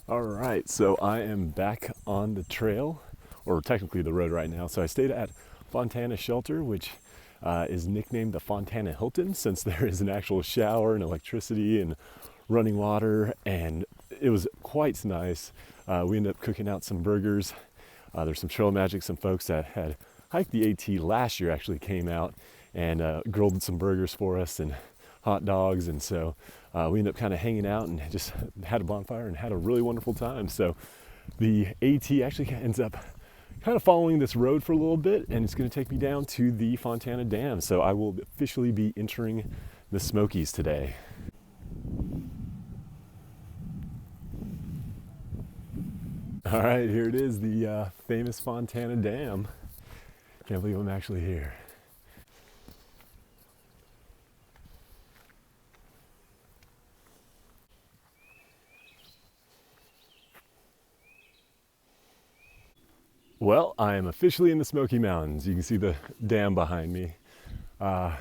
All right, so I am back on the trail, or technically the road right now. So I stayed at Fontana Shelter, which is nicknamed the Fontana Hilton, since there is an actual shower and electricity and running water, and it was quite nice. We ended up cooking out some burgers. There's some trail magic. Some folks that had hiked the AT last year actually came out and grilled some burgers for us and hot dogs, and so we ended up kind of hanging out and just had a bonfire and had a really wonderful time. So the AT actually ends up kind of following this road for a little bit, and it's going to take me down to the Fontana Dam. So I will officially be entering the Smokies today. All right, here it is, the famous Fontana Dam. Can't believe I'm actually here. Well, I am officially in the Smoky Mountains. You can see the dam behind me. Going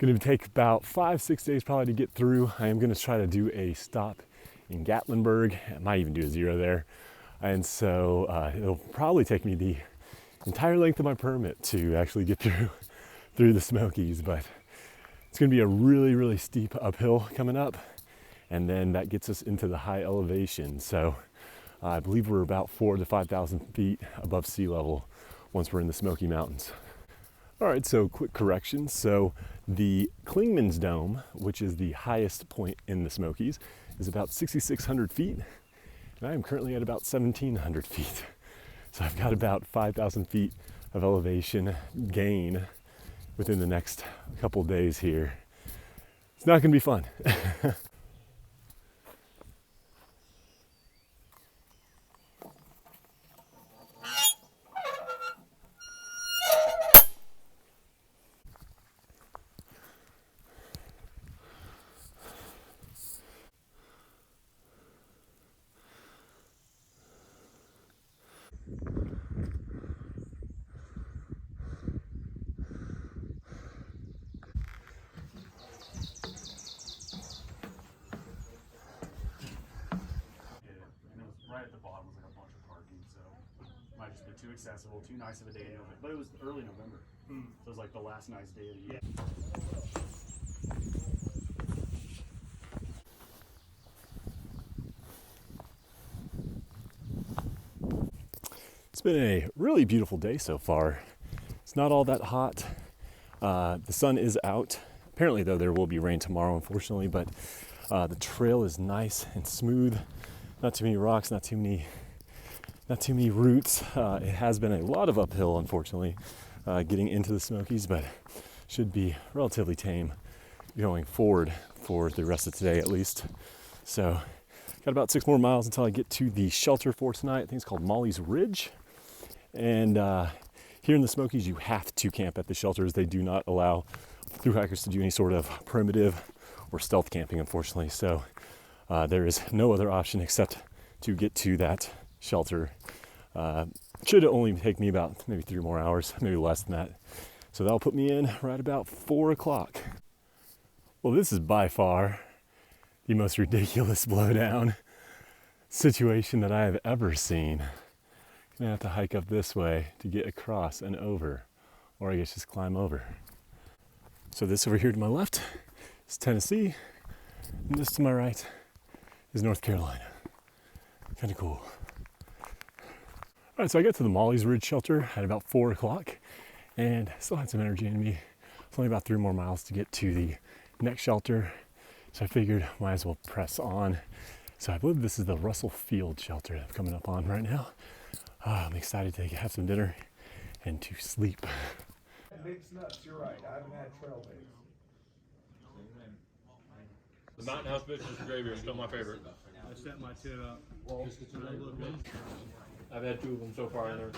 to take about 5-6 days probably to get through. I am going to try to do a stop in Gatlinburg. I might even do a zero there. And so it'll probably take me the entire length of my permit to actually get through the Smokies. But it's going to be a really, really steep uphill coming up. And then that gets us into the high elevation. So I believe we're about 4,000 to 5,000 feet above sea level once we're in the Smoky Mountains. All right, so quick correction. So the Clingmans Dome, which is the highest point in the Smokies, is about 6,600 feet. And I am currently at about 1,700 feet. So I've got about 5,000 feet of elevation gain within the next couple of days here. It's not going to be fun. At the bottom was like a bunch of parking, so it might just be too accessible, too nice of a day to open. But it was early November, so it was like the last nice day of the year. It's been a really beautiful day so far. It's not all that hot. The sun is out. Apparently, though, there will be rain tomorrow, unfortunately, but the trail is nice and smooth. Not too many rocks, not too many roots. It has been a lot of uphill, unfortunately, getting into the Smokies, but should be relatively tame going forward for the rest of today at least. So got about 6 more miles until I get to the shelter for tonight. I think it's called Molly's Ridge. And here in the Smokies, you have to camp at the shelters. They do not allow thru hikers to do any sort of primitive or stealth camping, unfortunately. So there is no other option except to get to that shelter. Should only take me about maybe 3 more hours, maybe less than that. So that'll put me in right about 4 o'clock. Well, this is by far the most ridiculous blowdown situation that I have ever seen. Gonna have to hike up this way to get across and over, or I guess just climb over. So this over here to my left is Tennessee, and this to my right is North Carolina. Kind of cool. All right, so I got to the Molly's Ridge shelter at about 4 o'clock, and still had some energy in me. It's only about 3 more miles to get to the next shelter, so I figured might as well press on. So I believe this is the Russell Field shelter that I'm coming up on right now. I'm excited to have some dinner and to sleep. Mixed nuts, you're right. I haven't had trail mix. The Mountain House biscuits gravy are still my favorite. I set my tit up. I've had 2 of them so far, and they're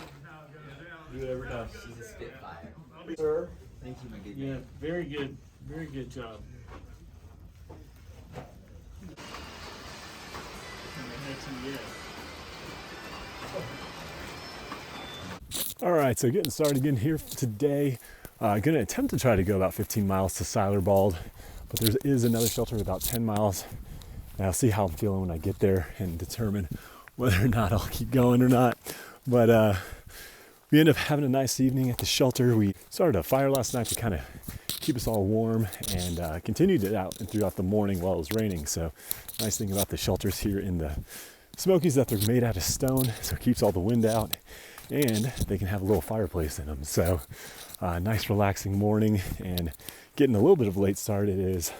do it every time. She's a spitfire. Sir, Thank you, my good Yeah, man. very good job. All right, so getting started again here today. Gonna attempt to try to go about 15 miles to Siler Bald, but there is another shelter about 10 miles And I'll see how I'm feeling when I get there and determine whether or not I'll keep going or not. But we ended up having a nice evening at the shelter. We started a fire last night to kind of keep us all warm, and continued it out and throughout the morning while it was raining. So nice thing about the shelters here in the Smokies that they're made out of stone, so it keeps all the wind out, and they can have a little fireplace in them. So nice relaxing morning, and getting a little bit of a late start. It is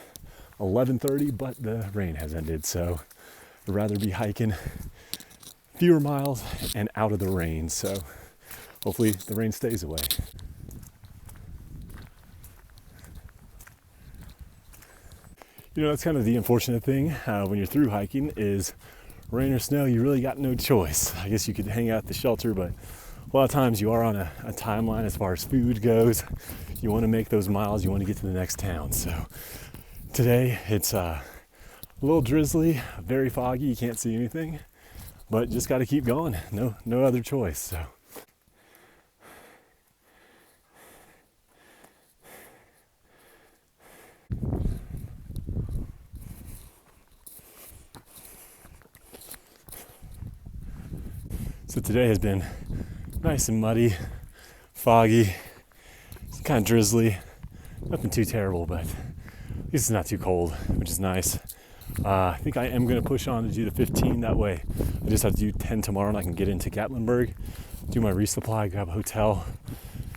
11:30, but the rain has ended, so I'd rather be hiking fewer miles and out of the rain. So hopefully the rain stays away. You know, that's kind of the unfortunate thing when you're through hiking is rain or snow, you really got no choice. I guess you could hang out at the shelter, but a lot of times you are on a timeline as far as food goes. You want to make those miles, you want to get to the next town. So today it's a little drizzly, very foggy, you can't see anything, but just got to keep going. No other choice. So. So today has been nice and muddy, foggy, it's kind of drizzly, nothing too terrible, but at least it's not too cold, which is nice. I think I am going to push on to do the 15 that way. I just have to do 10 tomorrow and I can get into Gatlinburg, do my resupply, grab a hotel,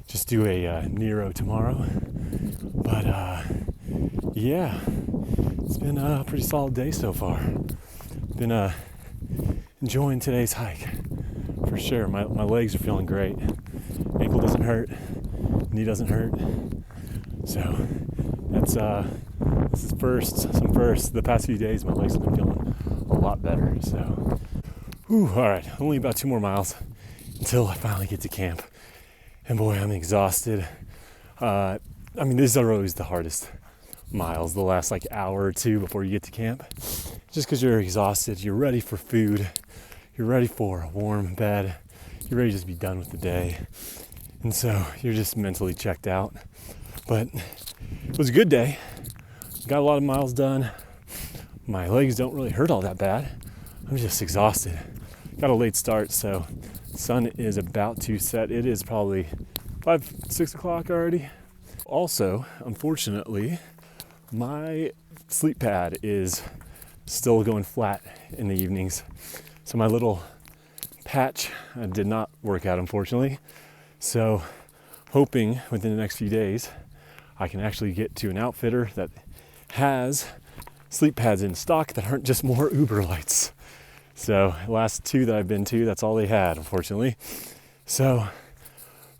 just do a Nero tomorrow. But yeah, it's been a pretty solid day so far. Been enjoying today's hike. For sure, my legs are feeling great. Ankle doesn't hurt, knee doesn't hurt. So that's this is some first. The past few days, my legs have been feeling a lot better. So, all right, only about 2 more miles until I finally get to camp. And boy, I'm exhausted. I mean, these are always the hardest miles, the last like hour or two before you get to camp. Just because you're exhausted, you're ready for food. You're ready for a warm bed. You're ready to just be done with the day. And so you're just mentally checked out. But it was a good day. Got a lot of miles done. My legs don't really hurt all that bad. I'm just exhausted. Got a late start, so the sun is about to set. It is probably 6 o'clock already. Also, unfortunately, my sleep pad is still going flat in the evenings. So my little patch did not work out, unfortunately. So hoping within the next few days, I can actually get to an outfitter that has sleep pads in stock that aren't just more Uber lights. So last 2 that I've been to, that's all they had, unfortunately. So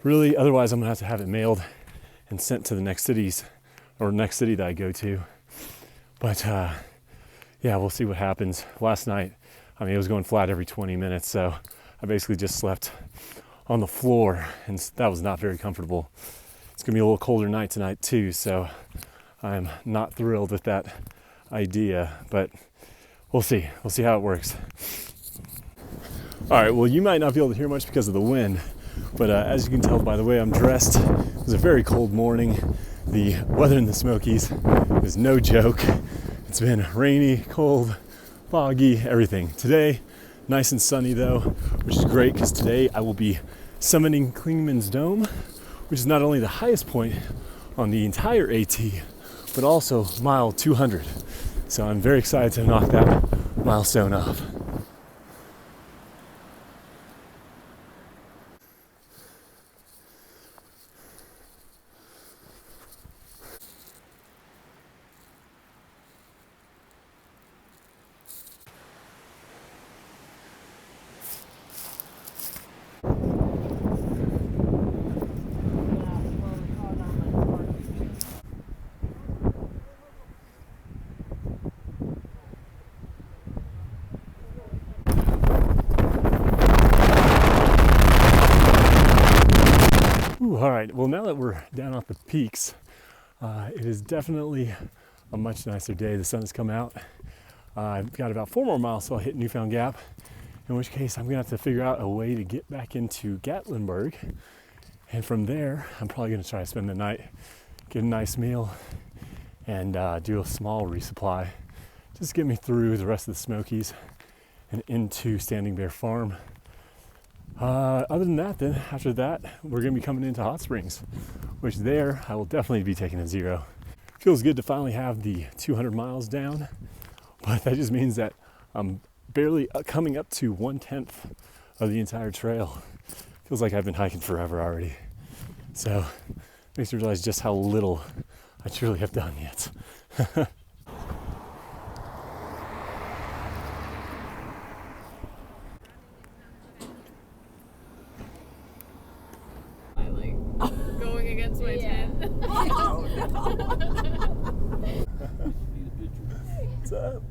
really, otherwise I'm gonna have to have it mailed and sent to the next city that I go to. But yeah, we'll see what happens. Last night, I mean, it was going flat every 20 minutes, so I basically just slept on the floor, and that was not very comfortable. It's gonna be a little colder night tonight too, so I'm not thrilled with that idea, but we'll see. We'll see how it works. All right, well, you might not be able to hear much because of the wind, but as you can tell by the way I'm dressed, it was a very cold morning. The weather in the Smokies is no joke. It's been rainy, cold, foggy, everything. Today, nice and sunny though, which is great because today I will be summiting Clingmans Dome, which is not only the highest point on the entire AT, but also mile 200. So I'm very excited to knock that milestone off. All right, well, now that we're down off the peaks, it is definitely a much nicer day. The sun has come out. I've got about 4 more miles till I hit Newfound Gap, in which case I'm gonna have to figure out a way to get back into Gatlinburg. And from there, I'm probably gonna try to spend the night, get a nice meal, and do a small resupply just get me through the rest of the Smokies and into Standing Bear Farm. Other than that, then after that, we're going to be coming into Hot Springs, which there I will definitely be taking a 0. Feels good to finally have the 200 miles down, but that just means that I'm barely coming up to 1/10 of the entire trail. Feels like I've been hiking forever already. So makes me realize just how little I truly have done yet. Going against my tent. What's up?